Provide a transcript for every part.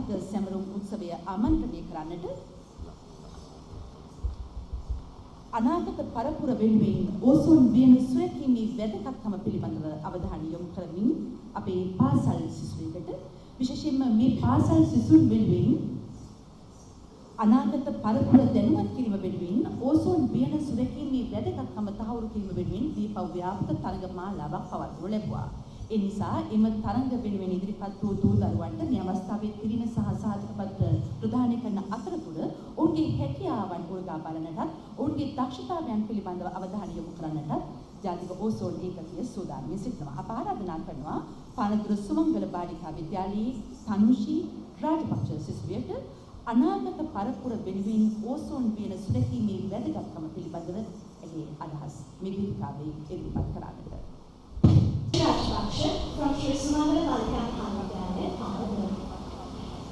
ජාතික සැමරුම් උත්සවය ආමන්ත්‍රණය කරන්නට අනාගත පරපුර වෙනුවෙන් ඕසෝන් වියන සුරැකීමේ වැදගත්කම පිළිබඳව අවධානය යොමු කරමින් අපේ පාසල් සිසුවෙකුට විශේෂයෙන්ම මේ පාසල් සිසුන් වෙනුවෙන් අනාගත පරපුර දැනුවත් කිරීම වෙනුවෙන් ඕසෝන් වියන සුරැකීමේ වැදගත්කම තහවුරු කිරීම වෙනුවෙන් දීපව් ව්‍යාපෘත තරඟ මාලාවක් පවත්වනු ලැබුවා. ඒ නිසා එම තරඟ වෙනුවෙන් ඉදිරිපත් වූ දූ දරුවන්ට මේ අවස්ථාවේ තිරින සහ සාධකපත්‍ර ප්‍රදානය කරන අතරතුර ඔවුන්ගේ හැකියාවන් උරගා බලනටත් ඔවුන්ගේ දක්ෂතාවයන් පිළිබඳව අවධානය යොමු කරන්නටත් ජාතික ඕසෝන් ඒකකය සූදානම් සිටිනවා. අප ආරාධනා කරනවා පානදුර සුමංගල බාලිකා විද්‍යාලයේ තනුෂී රාජපක්ෂ සිසුවියට අනාගත පරපුර වෙනුවෙන් ඕසෝන් වියන සුරැකීමේ වැදගත්කම පිළිබඳව එහි අදහස් මේ වේදිකාවේ ඉදිරිපත් කරන්නට. Rajpaksha from Sri Sumangala Balika Mahavidyalaya, Pampalur.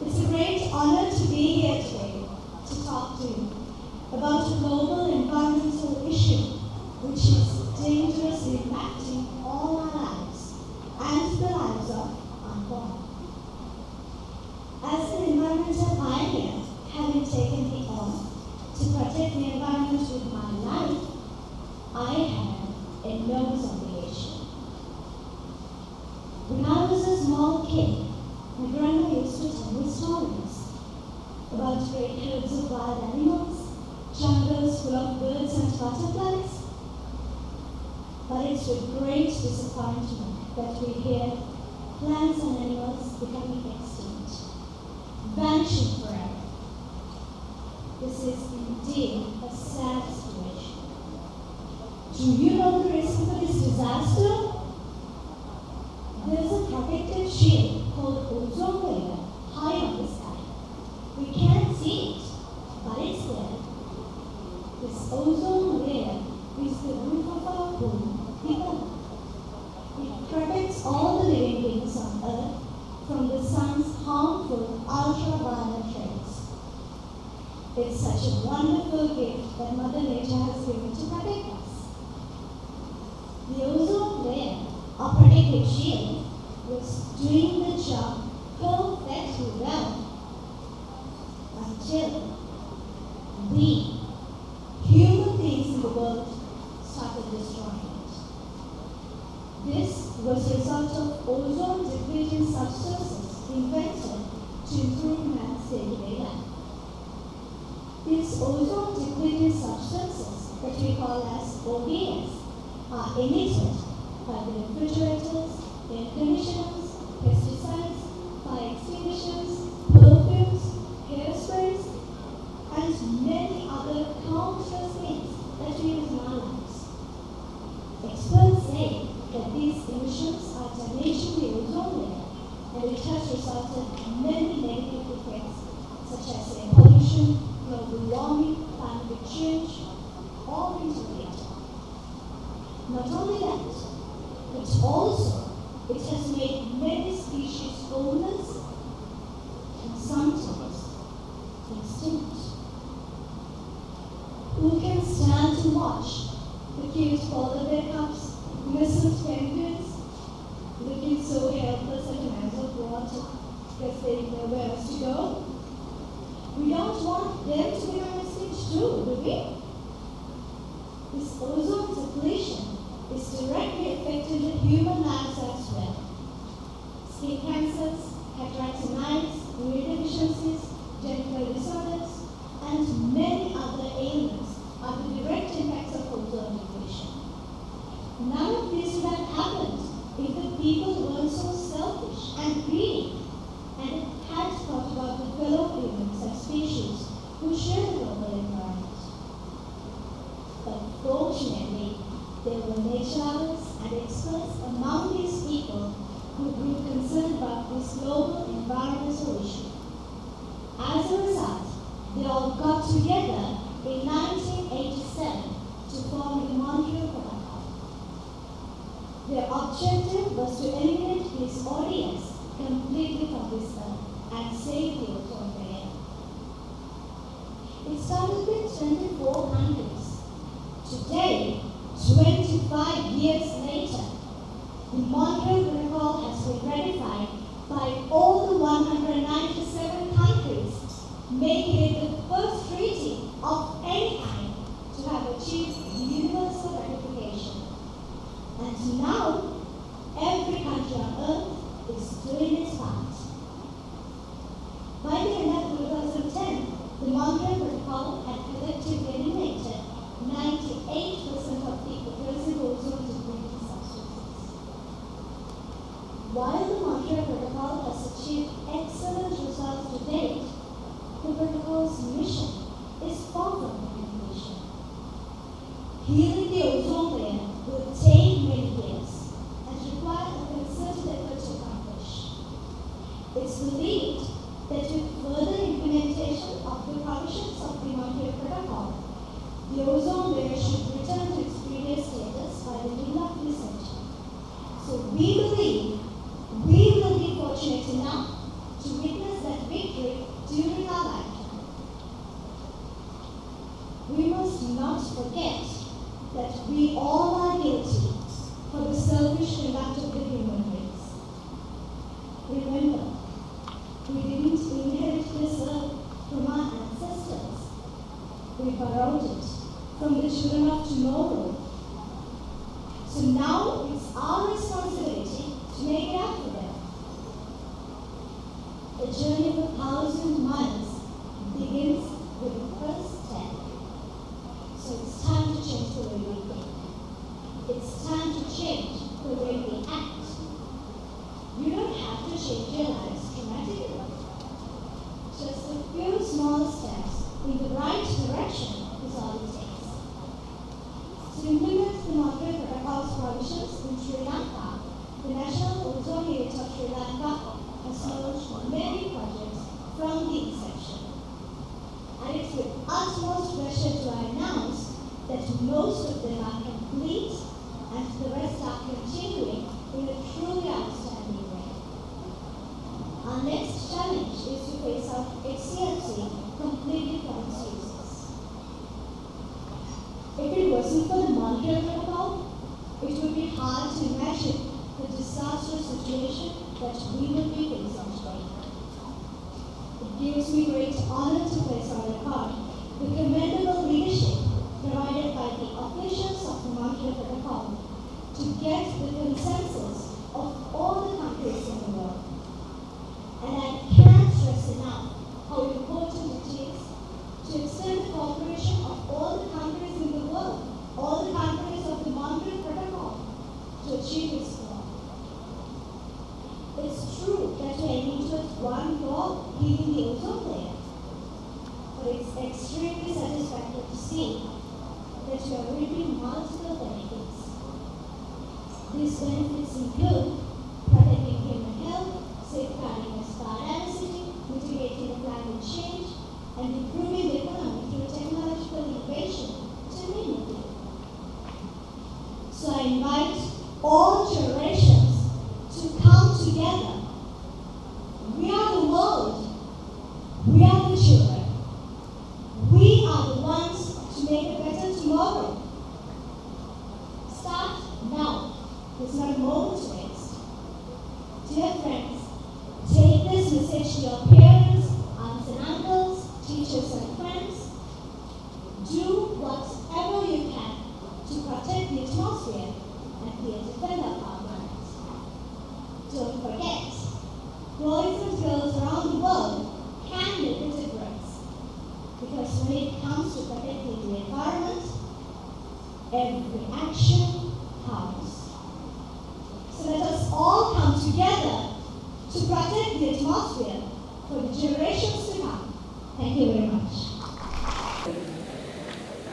It's a great honor to be here today to talk to you about a global environmental issue which is dangerously impacting all our lives and the lives of unborn. As an environmental pioneer, having taken the oath to protect the environment with my life, I have enormous obligation. When I was a small kid, my grandma used to tell me stories about great herds of wild animals, jungles full of birds and butterflies. But it's with great disappointment that we hear plants and animals becoming extinct, vanishing forever. This is indeed a sad situation. Do you know the reason for this disaster? There's a protective shield called ozone layer high on the sky. We can't see it, but it's there. This ozone layer is the roof of our home, the earth. It protects all the living beings on earth from the sun's harmful ultraviolet rays. It's such a wonderful gift that Mother Nature has given to protect us. The ozone layer, our protective shield, was doing the job perfectly well until we, human beings in the world, started destroying it. This was a result of ozone depleting substances invented to improve man's daily life. These ozone depleting substances that we call as ODS are emitted by the refrigerators, air conditioners, pesticides, fire extinguishers, perfumes, hairsprays, and many other countless things that we use in our lives. Experts say that these emissions are damaging the ozone layer, and it has resulted in many negative effects such as air pollution, global warming, climate change, all interrelated. Not only that, but also it has made many species homeless and sometimes extinct. Who can stand to watch the cute polar bear cubs, innocent penguins, looking so helpless at an edge of water because they didn't know where else to go? We don't want them to become extinct too, do we? This ozone depletion is directly affecting the human lives as well. Skin cancers, cataracts, immune deficiencies, genital disorders, and many other ailments are the direct impacts of ozone depletion. None of this would have happened if the people weren't so selfish and greedy and had thought about the fellow humans and species who share the global environment. But fortunately, there were naturalists and experts among these people who grew concerned about this global environmental issue. As a result, they all got together in 1987 to form the Montreal Protocol. Their objective was to eliminate these ODS completely from this earth and save the ozone layer. It started with 24 countries. Today, 25 years later, the Montreal Protocol has been ratified by all the 197 countries, making it the first treaty of any kind to have achieved universal ratification. And now, every country on earth is doing its part. By the end of 2010, the Montreal Protocol had collectively eliminated 98% of the aggressive ozone-depleting substances. While the Montreal Protocol has achieved excellent results to date, the protocol's mission is far from completion. Healing the ozone layer will take many years and require a concerted effort to accomplish. It's believed that with further implementation of the provisions of the Montreal Protocol, the ozone layer should return to its previous status by the middle of this century. So we believe we will be fortunate enough to witness that victory during our lifetime. We must not forget that we all are guilty for the selfish conduct of the human race. Remember, we didn't inherit this earth from our ancestors. We borrowed it from the children of tomorrow. So now it's our responsibility to make it up for them. A journey of 1,000 miles begins with the first step. So it's time to change the way we think. It's time to change the way we act. You don't have to change your lives dramatically. Just a few small steps in the right direction is all it takes. To implement the Montreal Protocol's provisions in Sri Lanka, the National Ozone Unit of Sri Lanka has launched many projects from the inception. And it's with utmost pleasure to announce that most of them are complete and the rest are continuing in a truly outstanding way. Our next challenge is to phase out HCFC completely from its uses. If it wasn't for the Montreal Protocol, it would be hard to imagine the disastrous situation that we would be facing today. It gives me great honor to place on record the commendable leadership provided by the officials of the Montreal Protocol to get the consensus of all the countries in the world. And I can't stress enough how important it is to extend the cooperation of all the countries in the world, all the countries of the Montreal Protocol, to achieve its goal. It's true that we are aiming towards one goal, healing the ozone layer. But it's extremely satisfactory to see that we are reaping multiple benefits. These benefits include protecting human health, safeguarding us biodiversity, mitigating the climate change, and improving the economy through technological innovation, to name a few. So I invite all generations to come together. We are the world. We are the children. We are the ones to make a better tomorrow. Start now. There's not a moment to waste. Dear friends, take this message to your parents, aunts and uncles, teachers and friends. Do whatever you can to protect the atmosphere and be a defender of our planet. Don't forget, boys and girls around the world can make a difference. Because when it comes to protecting the environment, every action counts. So let us all come together to protect the atmosphere for the generations to come. Thank you very much.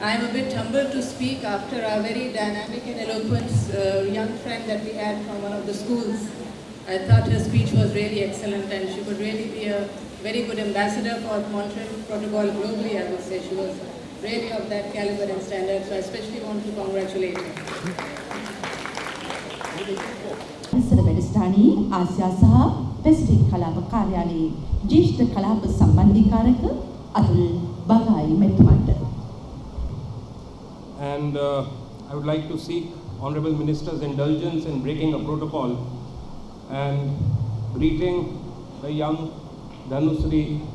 I am a bit humbled to speak after a very dynamic and eloquent young friend that we had from one of the schools. I thought her speech was really excellent and she could really be a very good ambassador for Montreal Protocol globally, I would say. She was really of that caliber and standard, so I especially want to congratulate her. ඉස්සර වැඩසටහනේ ආසියා සහ Pacific කලාප කාර්යාලයේ ජ්‍යෙෂ්ඨ කලාප සම්බන්ධීකාරක අතුල් බගායි මෙතුමන්ට. And I would like to seek Honorable Minister's indulgence in breaking a protocol and greeting the young Dhanusri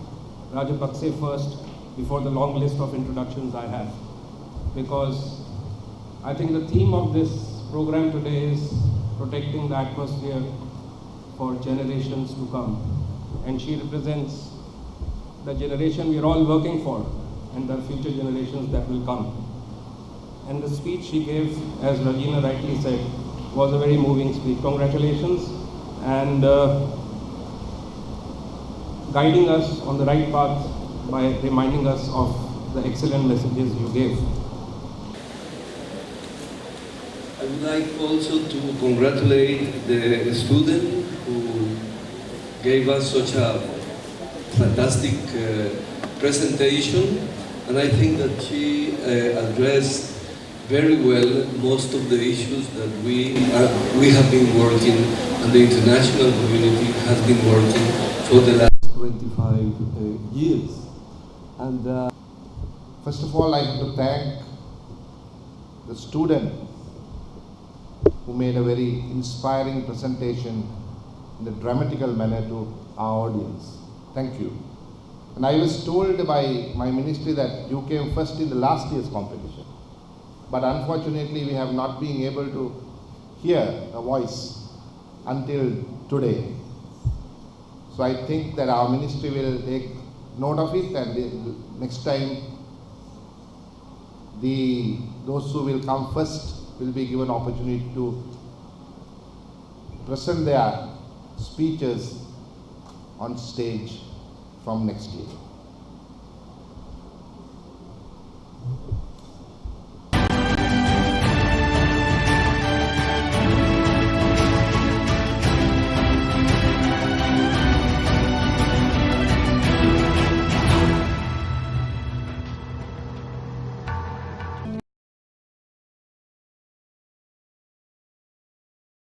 Rajapakse first before the long list of introductions I have. Because I think the theme of this program today is protecting the atmosphere for generations to come. And she represents the generation we are all working for and the future generations that will come. And the speech she gave, as Rajina rightly said, was a very moving speech. Congratulations, and guiding us on the right path by reminding us of the excellent messages you gave. I would like also to congratulate the student who gave us such a fantastic presentation, and I think that she addressed very well most of the issues that we have been working, and the international community has been working for the last 25 years. And first of all, I have to thank the student who made a very inspiring presentation in a dramatical manner to our audience. Thank you. And I was told by my ministry that you came first in the last year's competition. But unfortunately, we have not been able to hear a voice until today. So I think that our ministry will take note of it, and next time those who will come first will be given opportunity to present their speeches on stage from next year.